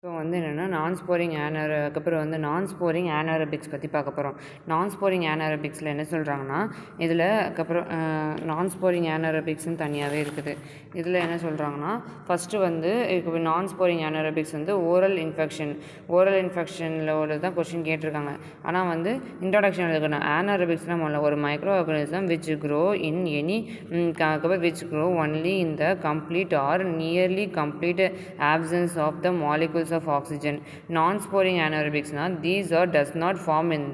இப்போ வந்து என்னென்னா அதுக்கப்புறம் வந்து நான் ஸ்போரிங் ஆனரோபிக்ஸ் பற்றி பார்க்க போகிறோம். நான் ஸ்போரிங் ஆனரோபிக்ஸில் என்ன சொல்கிறாங்கன்னா, இதில் அதுக்கப்புறம் நான் ஸ்போரிங் ஆனரோபிக்ஸ்னு தனியாகவே இருக்குது. இதில் என்ன சொல்கிறாங்கன்னா, ஃபஸ்ட்டு வந்து இப்போ நான் ஸ்போரிங் ஆனரோபிக்ஸ் வந்து ஓரல் இன்ஃபெக்ஷனில் தான் கொஸ்டின் கேட்டிருக்காங்க. ஆனால் வந்து இன்ட்ரடக்ஷன் எழுதணும். ஆனரோபிக்ஸ்னால் முதல்ல ஒரு micro organism which grow in any which grow only in the complete or nearly complete absence of the molecules of oxygen. Non-sporing anaerobics these does not form in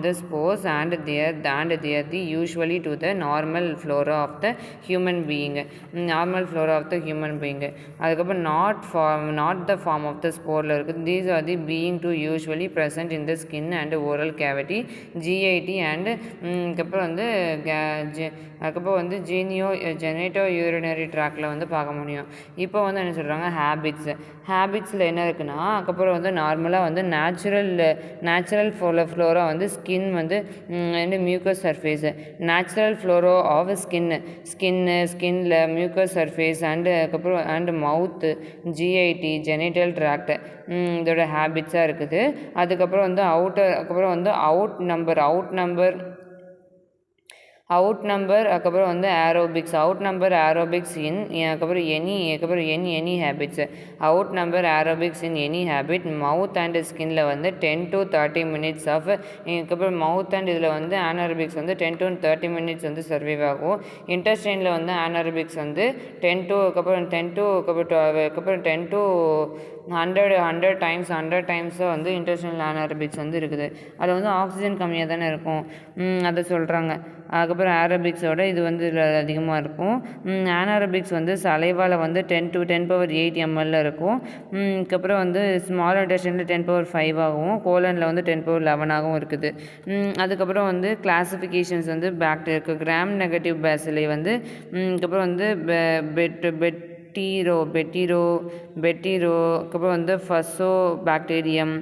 the spores and they are usually to the normal flora of the human being. அதுக்கப்புறம் not the form of the spore இருக்குது. These are the being to usually present in the skin and oral cavity, GIT and அதுக்கப்புறம் வந்து genito urinary ட்ராக்டில் வந்து பார்க்க முடியும். இப்போ வந்து என்ன சொல்கிறாங்க, ஹேபிட்ஸில் என்ன இருக்குன்னா, அதுக்கப்புறம் வந்து நார்மலாக வந்து நேச்சுரல் ஃப்ளோரா வந்து ஸ்கின் வந்து mucous surface, natural flora of ஸ்கின்னில் mucous surface and mouth, GIT genital tract இதோட ஹேபிட்ஸாக இருக்குது. அதுக்கப்புறம் வந்து அவுட்நம்பர் அதுக்கப்புறம் வந்து ஏரோபிக்ஸ் இன் அதுக்கப்புறம் any habits. Aerobics in any habit mouth and ஸ்கின்ல வந்து 10 to 30 minutes ஆஃப் அதுக்கப்புறம் மவுத் அண்ட் இதில் வந்து ஆனரோபிக்ஸ் வந்து 10 to 30 minutes வந்து சர்வைவ் ஆகும். இன்டெஸ்டைனில் வந்து ஆனரோபிக்ஸ் வந்து 10 to 100 times வந்து இன்டெஸ்டைனல் ஆனரோபிக்ஸ் வந்து இருக்குது. அதில் வந்து ஆக்சிஜன் கம்மியாக தானே இருக்கும், அதை சொல்கிறாங்க. அதுக்கப்புறம் ஏரோபிக்ஸோட இது வந்து இதில் அதிகமாக இருக்கும். ஆனரோபிக்ஸ் வந்து சலைவால் வந்து 10 to 10⁸ ml இருக்கும். அதுக்கப்புறம் வந்து ஸ்மால் இன்டெஸ்டைனில் 10⁵ ஆகவும், கோலனில் வந்து 10⁻11 ஆகவும் இருக்குது. அதுக்கப்புறம் வந்து கிளாசிஃபிகேஷன்ஸ் வந்து கிராம் நெகட்டிவ் பேசிலை வந்து அதுக்கப்புறம் வந்து பெட்டிரோ அதுக்கப்புறம் வந்து ஃபசோ பாக்டீரியம்,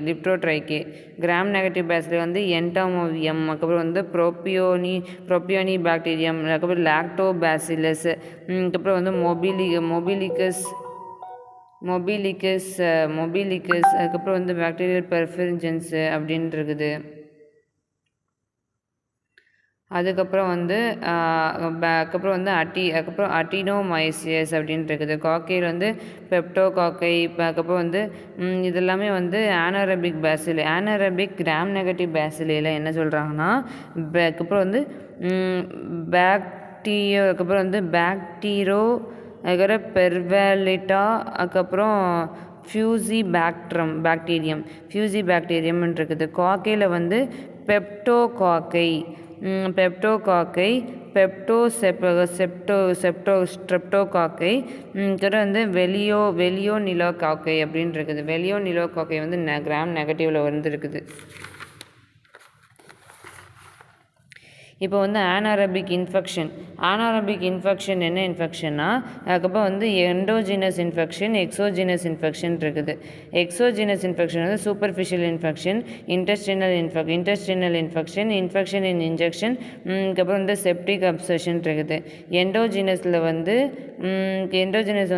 லிப்டோட்ரைகே. கிராம் நெகட்டிவ் பேசில் வந்து என்டாமோவியம், அதுக்கப்புறம் வந்து ப்ரோபியோனி பாக்டீரியம், அதுக்கப்புறம் லாக்டோபாசிலஸ், அதுக்கப்புறம் வந்து மொபிலிக்கஸ் அதுக்கப்புறம் வந்து பாக்டீரியல் பெர்ஃபெரன்ஸ் அப்படின்னு இருக்குது. அதுக்கப்புறம் வந்து அட்டினோமைசியஸ் அப்படின்ட்டு இருக்குது. காக்கையில் வந்து பெப்டோகாக்கை. அதுக்கப்புறம் வந்து இதெல்லாமே வந்து ஆனரோபிக் கிராம் நெகட்டிவ் பேசிலையில் என்ன சொல்கிறாங்கன்னா, அதுக்கப்புறம் வந்து அதுக்கப்புறம் வந்து அதுக்கப்புறம் பெர்வாலிட்டா, அதுக்கப்புறம் ஃபியூசி பாக்டீரியம் இருக்குது. காக்கையில் வந்து பெப்டோகாக்கை, ஸ்ட்ரெப்டோகாக்கை, வந்து வெலியோனிலோகாக்கை அப்படின்னு இருக்குது. வெலியோனிலோகாக்கை வந்து கிராம் நெகட்டிவில் வந்து இருக்குது. இப்போ வந்து ஆனரோபிக் இன்ஃபெக்ஷன் என்ன இன்ஃபெக்ஷன்னா, அதுக்கப்புறம் வந்து எண்டோஜினஸ் இன்ஃபெக்ஷன், எக்ஸோஜினஸ் இன்ஃபெக்ஷன் இருக்குது. எக்ஸோஜினஸ் இன்ஃபெக்ஷன் வந்து சூப்பர்ஃபிஷியல் இன்ஃபெக்ஷன், இன்டெஸ்டைனல் இன்ஃபெக்ஷன் இன் இன்ஜெக்ஷன், அதுக்கப்புறம் வந்து செப்டிக் அப்சஷன் இருக்குது. எண்டோஜினஸ்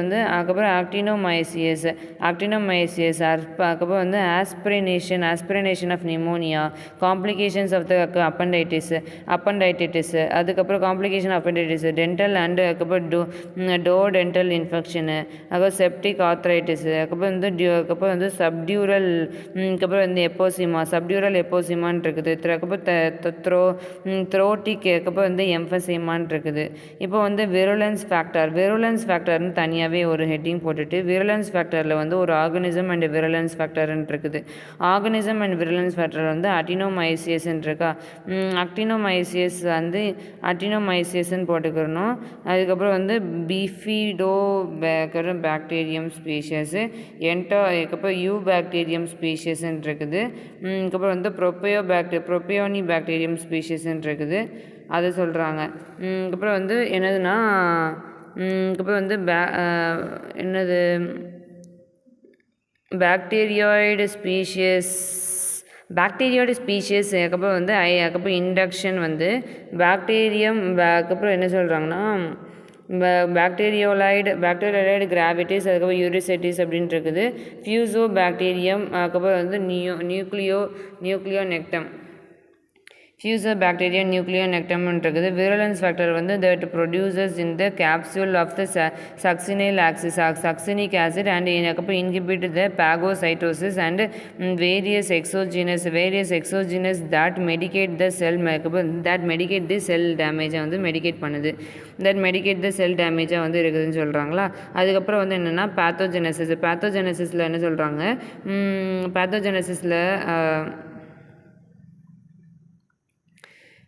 வந்து அதுக்கப்புறம் ஆக்டினோமைசியஸ், அதுக்கப்புறம் வந்து aspiration of pneumonia, complications of the appendicitis, அதுக்கப்புறம் காம்ப்ளிகேஷன் அப்பண்டைட்டிஸ், டென்டல் அண்ட் அதுக்கப்புறம் டென்டல் இன்ஃபெக்ஷனு, அதுக்கப்புறம் செப்டிக் ஆர்த்ரைட்டிஸ், அதுக்கப்புறம் வந்து சப்டியூரல், அதுக்கப்புறம் வந்து சப்டியூரல் எப்போசிமான் இருக்குது. அதுக்கப்புறம் த்ரோட்டிக், அதுக்கப்புறம் வந்து எம்ஃபசீமான் இருக்குது. இப்போ வந்து விருலன்ஸ் ஃபேக்டர்னு தனியாகவே ஒரு ஹெட்டிங் போட்டுட்டு, விருலன்ஸ் ஃபேக்டரில் வந்து ஒரு ஆர்கனிசம் அண்ட் விருலன்ஸ் ஃபேக்டர்னு இருக்குது. ஆர்கனிசம் அண்ட் விருலன்ஸ் ஃபேக்டர் வந்து அட்டினோமைசியஸ்ன்னு இருக்கா. அட்டினோமைசியஸ்ன்னு போட்டுக்கிறணும். அதுக்கப்புறம் வந்து பாக்டீரியம் ஸ்பீஷியஸு, அதுக்கப்புறம் பாக்டீரியம் ஸ்பீஷியஸ்ன்னு இருக்குது. அதுக்கப்புறம் வந்து ப்ரோபியோனி பாக்டீரியம் ஸ்பீஷியஸ்ன்னு இருக்குது, அதை சொல்கிறாங்க. அதுக்கப்புறம் வந்து என்னதுன்னா, அதுக்கப்புறம் வந்து பாக்டீரியாய்டு ஸ்பீஷியஸ், அதுக்கப்புறம் வந்து அதுக்கப்புறம் இண்டக்ஷன் வந்து பாக்டீரியம், அதுக்கப்புறம் என்ன சொல்கிறாங்கன்னா பாக்டீரியோலைடு கிராவிட்டிஸ், அதுக்கப்புறம் யூரிசைட்டிஸ் அப்படின்ட்டு இருக்குது. ஃபியூசோ பாக்டீரியம், அதுக்கப்புறம் வந்து நியூக்ளியோ நெக்டம். Fusobacterium nucleonectum இருக்குது. Virulence factor வந்து that produces in the capsule of the succinic acid and inhibit the phagocytosis and various exogenous that medicate the cell damage வந்து medicate பண்ணுது. that medicate the cell damage வந்து இருக்குதுன்னு சொல்கிறாங்களா. அதுக்கப்புறம் வந்து என்னென்னா பேத்தோஜெனசிஸில் என்ன சொல்கிறாங்க,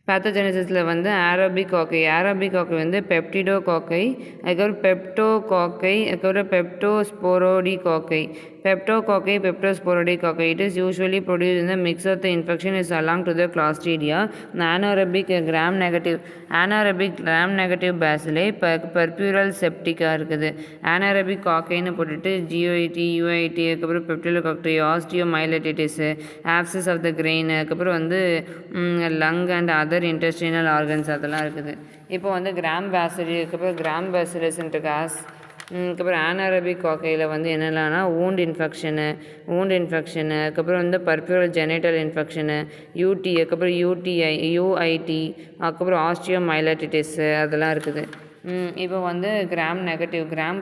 பேத்தோஜெனசிஸில் வந்து ஆரோபிகாக்கை வந்து பெப்டிடோகாக்கை, அதுக்கப்புறம் பெப்டோகாக்கை, அதுக்கப்புறம் பெப்டோஸ்போரோடிகாக்கை. It is usually produced in the mix of the infection is along to the Clostridia. Anaerobic gram-negative bacilli perpural septica இருக்குது. anaerobic காக்கைன்னு போட்டுட்டு GOIT, UIT, அதுக்கப்புறம் பெப்டிடோகாக்கை, osteomyelitis, abscess of the grain, அதுக்கப்புறம் வந்து lung and other intestinal organs அதெல்லாம் இருக்குது. இப்போ வந்து gram basically, அதுக்கப்புறம் கிராம் பேசிலஸ்ன்ட்டு அதுக்கப்புறம் ஆனாரபிக் காக்கையில் வந்து என்னென்னா wound infection, அதுக்கப்புறம் வந்து பர்பியூரல் ஜெனிட்டல் இன்ஃபெக்ஷனு, UT, அதுக்கப்புறம் UIT, அதுக்கப்புறம் ஆஸ்டியோமைலட்டிஸ் அதெல்லாம் இருக்குது. இப்போ வந்து கிராம்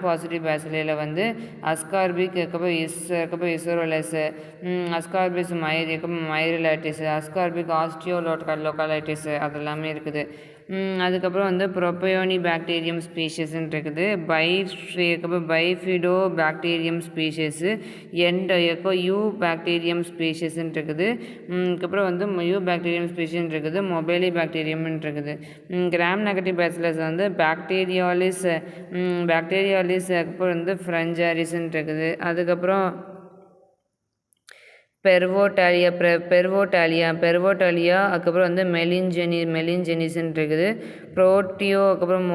பாசிட்டிவ் பேசிலியில் வந்து அஸ்கார்பிக், அதுக்கப்புறம் இசோரோலஸ், அஸ்கார்பிஸ் மைரிலாட்டிஸ், அஸ்கார்பிக் ஆஸ்டியோலோகாலைட்டிஸ் அதெல்லாமே இருக்குது. அதுக்கப்புறம் வந்து ப்ரோபயோனி பாக்டீரியம் ஸ்பீஷஸ்ன்னு இருக்குது. பைஃபிடோ பாக்டீரியம் ஸ்பீஷஸு, யூ பாக்டீரியம் ஸ்பீஷஸ்ன்னு இருக்குது. அதுக்கப்புறம் வந்து யூ பாக்டீரியம் ஸ்பீஷஸ் இருக்குது. மொபைலி பாக்டீரியம்னு இருக்குது. கிராம் நெகட்டிவ் பேசிலஸ் வந்து பாக்டீரியாலிஸ், அதுக்கப்புறம் வந்து ஃப்ரெஞ்சாரிஸ்ன்னு இருக்குது. அதுக்கப்புறம் பெர்வோட்டாலியா, அதுக்கப்புறம் வந்து மெலிஞ்செனிஸ்ன்னு இருக்குது. ப்ரோட்டியோ, அதுக்கப்புறம்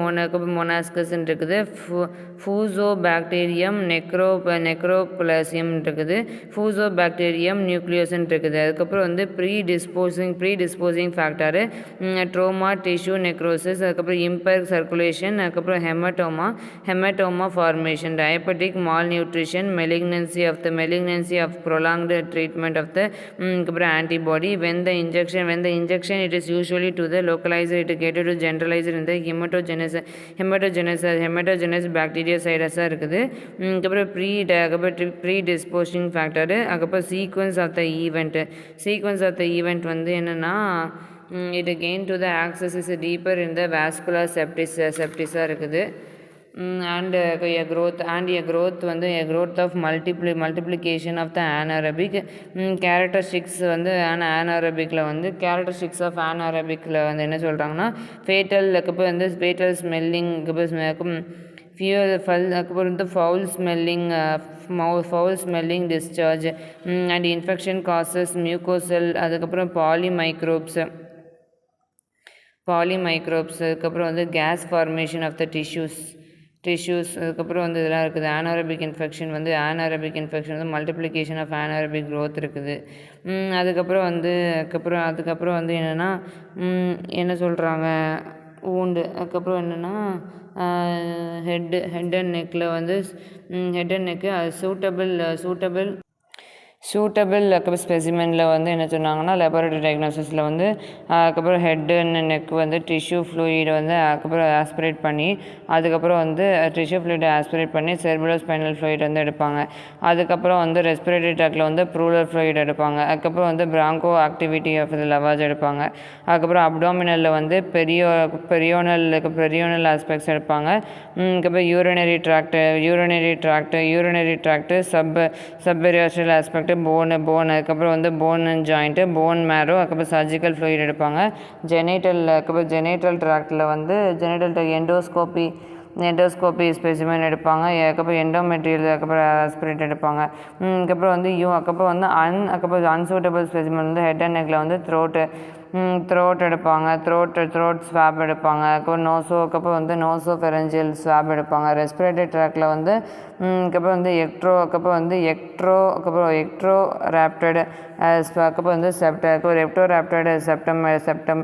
மொனாஸ்கஸ்ன்னு இருக்குது. ஃபூசோ பாக்டீரியம் நெக்ரோபிளாசியம் இருக்குது. ஃபூசோ பாக்டீரியம் நியூக்ளியோஸ்ன்னு இருக்குது. அதுக்கப்புறம் வந்து predisposing factor trauma, tissue necrosis, அதுக்கப்புறம் இம்பேர் சர்க்குலேஷன், அதுக்கப்புறம் haematoma formation, diabetic malnutrition, malignancy of prolonged treatment of the antibody. When the injection it is usually to the localizer, it get to generalizer in the hematogenous bacteriocytes இருக்குது. அதுக்கப்புறம் predisposing factor, அதுக்கப்புறம் sequence of the event வந்து என்னென்னா it gain to the access is deeper in the vascular septica இருக்குது. And a growth வந்து a growth of multiplication of the anaerobic characteristics வந்து anaerobicல வந்து characteristics of anaerobicல வந்து என்ன சொல்கிறாங்கன்னா அதுக்கப்புறம் வந்து ஃபேட்டல் ஸ்மெல்லிங், அதுக்கப்புறம் வந்து foul smelling discharge and infection causes mucosal, அதுக்கப்புறம் பாலிமைக்ரோப்ஸ், அதுக்கப்புறம் வந்து gas formation of the tissues, அதுக்கப்புறம் வந்து இதெல்லாம் இருக்குது. anaerobic இன்ஃபெக்ஷன் வந்து மல்டிப்ளிகேஷன் ஆஃப் anaerobic growth இருக்குது. அதுக்கப்புறம் வந்து என்னென்னா என்ன சொல்கிறாங்க wound, அதுக்கப்புறம் என்னென்னா ஹெட் அண்ட் நெக்கில் வந்து சூட்டபிள் ஸ்பெசிமெனில் வந்து என்ன சொன்னாங்கன்னா லெபார்டரி டயக்னோசிஸில் வந்து அதுக்கப்புறம் ஹெட் அண்ட் நெக் வந்து டிஷ்யூ ஃப்ளூயிட் வந்து அதுக்கப்புறம் ஆஸ்பிரேட் பண்ணி செர்புலோஸ்பைனல் ஃப்ளூயிட் வந்து எடுப்பாங்க. அதுக்கப்புறம் வந்து ரெஸ்பிரேட்டரி ட்ராக்டில் வந்து ப்ரூலர் ஃப்ளூயிட் எடுப்பாங்க. அதுக்கப்புறம் வந்து பிராங்கோ ஆக்டிவிட்டி ஆஃப் லவாஜ் எடுப்பாங்க. அதுக்கப்புறம் அப்டாமினலில் வந்து பெரியோனல் ஆஸ்பெக்ட்ஸ் எடுப்பாங்க. அதுக்கப்புறம் யூரினரி ட்ராக்ட் சப்பெரியாஸ்ட்ரல் ஆஸ்பெக்ட், போன், அதுக்கப்புறம் வந்து போன் அண்ட் ஜாயிண்ட்டு, போன் மேரோ, அதுக்கப்புறம் சர்ஜிக்கல் ஃப்ளூயிட் எடுப்பாங்க. ஜெனிட்டல் ட்ராக்டில் வந்து எண்டோஸ்கோபி ஸ்பெசிமென் எடுப்பாங்க. அதுக்கப்புறம் எண்டோமெட்ரியல், அதுக்கப்புறம் ஆஸ்பிரேட் எடுப்பாங்க. அதுக்கப்புறம் வந்து அதுக்கப்புறம் அன்சூட்டபிள் ஸ்பெசிமென் வந்து ஹெட் அண்ட் நெக்கில் வந்து த்ரோட் எடுப்பாங்க. த்ரோட் ஸ்வாப் எடுப்பாங்க. அதுக்கப்புறம் அதுக்கப்புறம் வந்து நோசோஃபெரஞ்சியல் ஸ்வாப் எடுப்பாங்க. ரெஸ்பிரேட்டரி ட்ராக்டில் வந்து அதுக்கப்புறம் வந்து எக்ட்ரோ ராப்டட் அதுக்கப்புறம் வந்து எக்ட்ரோ ராப்டட் செப்டம்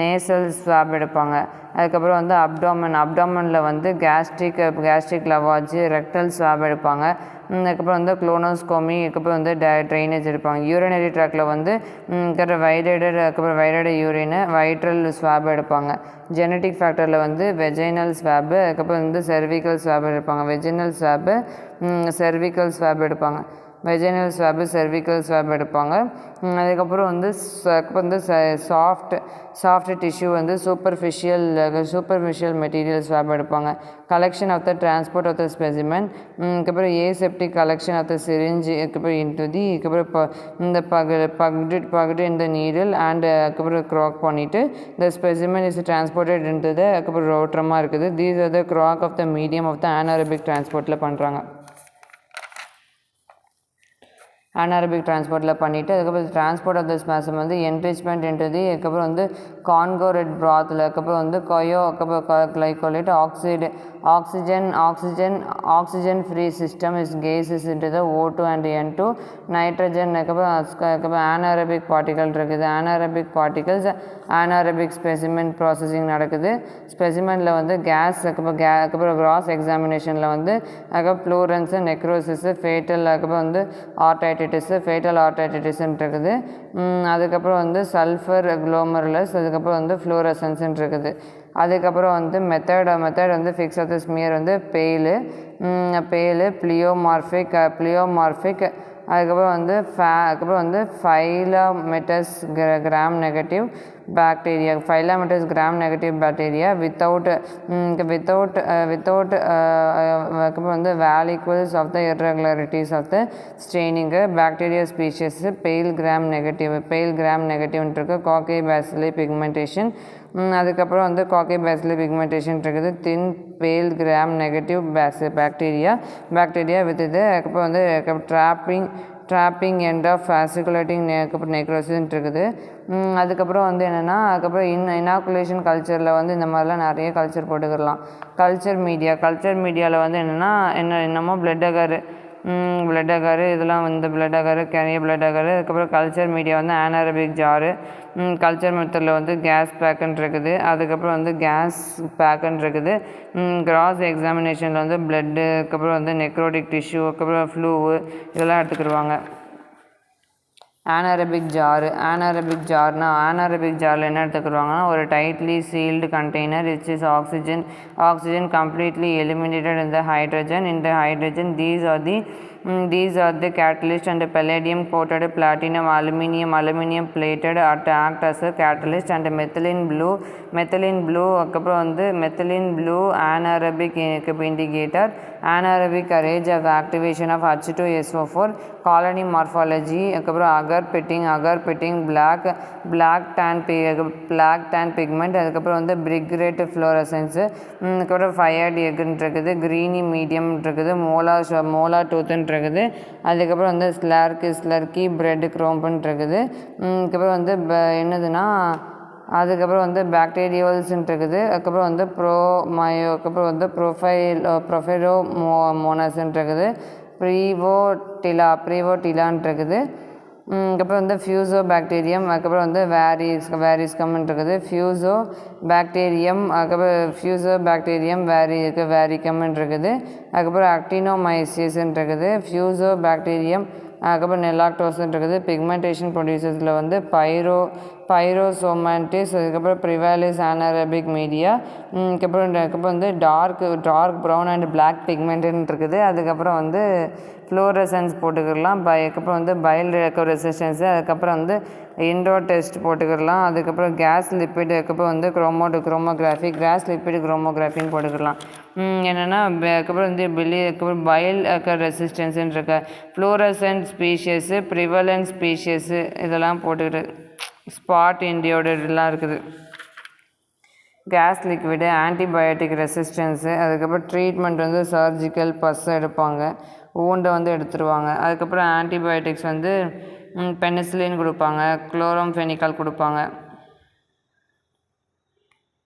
நேசல் ஸ்வாப் எடுப்பாங்க. அதுக்கப்புறம் வந்து அப்டாமனில் வந்து கேஸ்ட்ரிக் லவாஜ் ரெக்டல் ஸ்வாப் எடுப்பாங்க. அதுக்கப்புறம் வந்து குளோனோஸ்கோமி, அதுக்கப்புறம் வந்து ட்ரைனேஜ் எடுப்பாங்க. யூரினரி ட்ராக்டில் வந்து வைடட் யூரின் வைட்ரல் ஸ்வாப் எடுப்பாங்க. ஜெனட்டிக் ஃபேக்டரில் வந்து வெஜைனல் ஸ்வாப்பு, அதுக்கப்புறம் வந்து செர்விக்கல் ஸ்வாப் எடுப்பாங்க. செர்விக்கல் ஸ்வாப் எடுப்பாங்க. அதுக்கப்புறம் வந்து சாஃப்ட் டிஷ்யூ வந்து சூப்பர்ஃபிஷியல் மெட்டீரியல் ஸ்வாப் எடுப்பாங்க. Collection of the transport of the specimen, அதுக்கப்புறம் aseptic collection of the syringe, அதுக்கப்புறம் அதுக்கப்புறம் இந்த பக்டு இந்த நீடில் அண்ட் அதுக்கப்புறம் க்ராக் பண்ணிவிட்டு இந்த ஸ்பெசிமென் இஸ் டிரான்ஸ்போர்ட்டட் இன்டு அதுக்கப்புறம் ரோட்ரமாக இருக்குது. These are the crack of the medium of the anaerobic டிரான்ஸ்போர்ட்டில் பண்ணுறாங்க. anaerobic டிரான்ஸ்போர்ட்டில் பண்ணிவிட்டு அதுக்கப்புறம் டிரான்ஸ்போர்ட் ஆஃப் த ஸ்பெசிமென் வந்து என்ரிச்மெண்ட் இன்டு அதுக்கப்புறம் வந்து கான்கோரெட் ப்ராத்தில் அதுக்கப்புறம் வந்து அதுக்கப்புறம் glycolate oxygen free system is gases into the O2 and N2 nitrogen அதுக்கப்புறம் anaerobic பார்ட்டிகல் இருக்குது. anaerobic ஸ்பெசிமென் ப்ராசஸிங் நடக்குது. ஸ்பெசிமெனில் வந்து அதுக்கப்புறம் கிராஸ் எக்ஸாமினேஷனில் வந்து அதுக்கப்புறம் ஃப்ளூரன்ஸு நெக்ரோசிஸு அதுக்கப்புறம் வந்து ஃபேட்டல் ஆர்டைட்டிஸ் இருக்குது. அதுக்கப்புறம் வந்து சல்ஃபர் குளோமருலஸ், அதுக்கப்புறம் வந்து ஃப்ளூரசன்ஸ் இருக்குது. அதுக்கப்புறம் வந்து மெத்தட் வந்து ஃபிக்ஸ் ஆஃப் த ஸ்மியர் வந்து பெயிலு ப்ளியோமார்பிக் அதுக்கப்புறம் வந்து filamentous gram negative bacteria without அதுக்கப்புறம் வந்து வேலிகுவல்ஸ் of the irregularities of the staining bacteria species pale gram negative இருக்கு. காக்கை பேசிலி பிக்மெண்டேஷன், அதுக்கப்புறம் வந்து காக்கை பேசிலி பிக்மெண்டேஷன் இருக்குது. தின் பேல் கிராம் நெகட்டிவ் பாக்டீரியா வித் இது அதுக்கப்புறம் வந்து ட்ராப்பிங் எண்ட் ஆஃப் ஃபாசிகுலேட்டிங் நெக்ரோசிஸ் இருக்குது. அதுக்கப்புறம் வந்து என்னென்னா அதுக்கப்புறம் இனாக்குலேஷன் கல்ச்சரில் வந்து இந்த மாதிரிலாம் நிறைய கல்ச்சர் போட்டுக்கிடலாம். கல்ச்சர் மீடியாவில் வந்து என்னமோ பிளட் அகர் இதெல்லாம் வந்து பிளட் அகர் அதுக்கப்புறம் கல்ச்சர் மீடியா வந்து anaerobic ஜாரு, கல்ச்சர் மெத்தடில் வந்து கேஸ் பேக்குன்னு இருக்குது. அதுக்கப்புறம் வந்து இருக்குது. கிராஸ் எக்ஸாமினேஷனில் வந்து பிளட்டு, அதுக்கப்புறம் வந்து நெக்ரோட்டிக் டிஷ்யூ, அதுக்கப்புறம் ஃப்ளூவு இதெல்லாம் எடுத்துக்கிடுவாங்க. anaerobic ஜாரில் என்ன எடுத்துக்கிடுவாங்கன்னா ஒரு tightly sealed container which is oxygen completely eliminated in the hydrogen. These are the catalyst and palladium coated platinum aluminum plated act as a catalyst and methylene blue அதுக்கப்புறம் வந்து methylene blue anaerobic indicator, anaerobic arrange of activation of H2SO4 colony morphology, அதுக்கப்புறம் agar pitting black tan pigment, அதுக்கப்புறம் வந்து brigrate fluorescence, அதுக்கப்புறம் fired egg இருக்குது, greeny medium இருக்குது, molar tooth இருக்குது. அதுக்கப்புறம் வந்து ஸ்லர்க்கி பிரெட் க்ரோம்பன் இருக்குது. அதுக்கப்புறம் வந்து என்னதுன்னா அதுக்கப்புறம் வந்து பாக்டீரியோல்ஸ் இருக்குது. அதுக்கப்புறம் வந்து அதுக்கப்புறம் வந்து ப்ரொஃபைரோமோனஸ் இருக்குது. ப்ரீவோட்டிலான் இருக்குது. அதுக்கப்புறம் வந்து ஃபியூசோ பாக்டீரியம், அதுக்கப்புறம் வந்து வேரிஸ்கம்னு இருக்குது. ஃபியூசோ பாக்டீரியம் வேரிகம்னு இருக்குது. அதுக்கப்புறம் அக்டினோமைசிஸ்ன்னு இருக்குது. ஃபியூசோ பாக்டீரியம், அதுக்கப்புறம் நெலாக்டோஸ்ன்னு இருக்குது. பிக்மெண்டேஷன் ப்ரொடியூசர்ஸில் வந்து பைரோசோமான்டிஸ், அதுக்கப்புறம் ப்ரிவாலிஸ் anaerobic மீடியா, அதுக்கப்புறம் வந்து டார்க் ப்ரௌன் அண்ட் பிளாக் பிக்மெண்ட்னு இருக்குது. அதுக்கப்புறம் வந்து ஃப்ளோரசன்ஸ் போட்டுக்கிடலாம். அதுக்கப்புறம் வந்து பைல் ரெசிஸ்டன்ஸு, அதுக்கப்புறம் வந்து இண்டோ டெஸ்ட் போட்டுக்கிடலாம். அதுக்கப்புறம் கேஸ் லிப்பிட், அதுக்கப்புறம் வந்து குரோமோகிராஃபின்னு போட்டுக்கிடலாம். என்னென்னா அதுக்கப்புறம் வந்து அதுக்கப்புறம் பைல் ரெசிஸ்டன்ஸுன்னு இருக்க ஃப்ளோரசன்ட் ஸ்பீஷியஸு, ப்ரிவலன்ட் ஸ்பீஷியஸு இதெல்லாம் போட்டுக்கிட்டு ஸ்பாட் இண்டியோடெல்லாம் இருக்குது. கேஸ் லிக்விடு, ஆன்டிபயோட்டிக் ரெசிஸ்டன்ஸு, அதுக்கப்புறம் ட்ரீட்மெண்ட் வந்து சர்ஜிக்கல் பஸ் எடுப்பாங்க, ஊண்டை வந்து எடுத்துருவாங்க. அதுக்கப்புறம் ஆன்டிபயோட்டிக்ஸ் வந்து பெனிசிலின் கொடுப்பாங்க, குளோரோம்ஃபெனிகால் கொடுப்பாங்க.